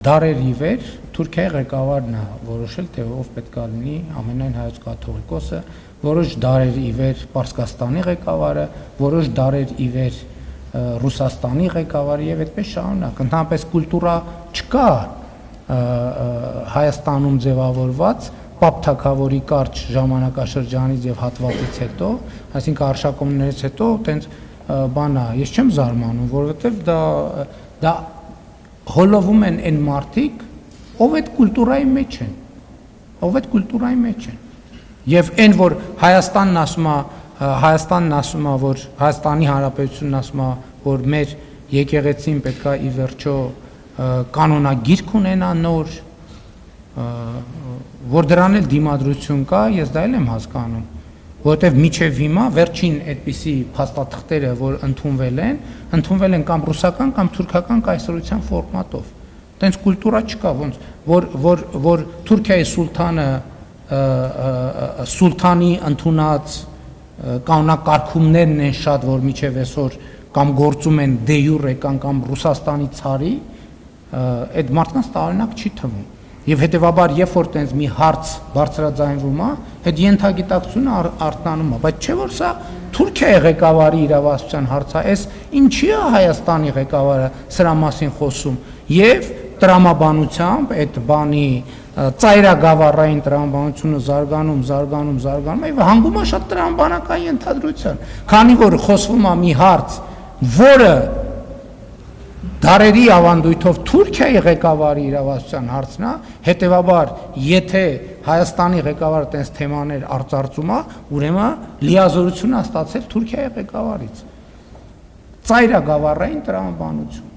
Դարեր ի վեր Թուրքիայի ղեկավարն է որոշել, թե ով պետք է լինի ամենայն հայոց կաթողիկոսը, որոշ դարեր ի վեր Պարսկաստանի ղեկավարը, որոշ դարեր ի վեր Ռուսաստանի ղեկավարը եւ այդպես շարունակ։ Ընդհանրապես կուլտուրա չկա Հայաստանում ձևավորված Պապ թագավորի կարճ ժամանակաշրջանից եւ հատվածից հետո, այսինքն արշակումներից հետո, տենց բան է, ես չեմ զարմանում, որովհետեւ դա հոլովում են այն մարդիկ, ով այդ կուլտուրայի մեջ են, եւ այն, որ Հայաստանն ասում է, որ Հայաստանի Հանրապետությունն ասում է, որ մեր եկեղեցին պետքա ի վերջո կանոնագիրք ունենա նոր, որ դրան էլ դիմադրություն կա, ես դա էլ եմ հասկանում, որովհետև միջև հիմա վերջին այդպիսի փաստաթղթերը, որ ընդունվել են կամ ռուսական կամ թուրքական կայսրության ֆորմատով։ Տենց կուլտուրա չկա, ոնց որ Թուրքիայի սուլթանի ընդունած կանոնակարգումներն են շատ, որ միջև այսօր կամ գործում են դե յուրե կամ Ռուսաստանի ցարի, այդ մարդկանց տարօրինակ չի թվում։ Եվ հետևաբար, երբ որ տենց մի հարց բարձրաձայնվում է, այդ ենթագիտակցությունը արթնանում է, բայց չէ որ սա Թուրքիայի ղեկավարի իրավասության հարց է, այս ինչի է Հայաստանի ղեկավարը սրա մասին խոսում, եւ տրամաբանությամբ այդ բանի ծայրագավառային տրամաբանությունը զարգանում, եւ հանգում է շատ տրամաբանական ենթադրության, քանի որ խոսվում է մի հարց, որը դարերի ավանդույթով Թուրքիայի ղեկավարի իրավասության հարցն է, հետևաբար, եթե Հայաստանի ղեկավարը տենց թեմաներ արծարծում է, ուրեմն լիազորություն է ստացել Թուրքիայի ղեկավարից։ Ծայրագավառային տրամաբանություն։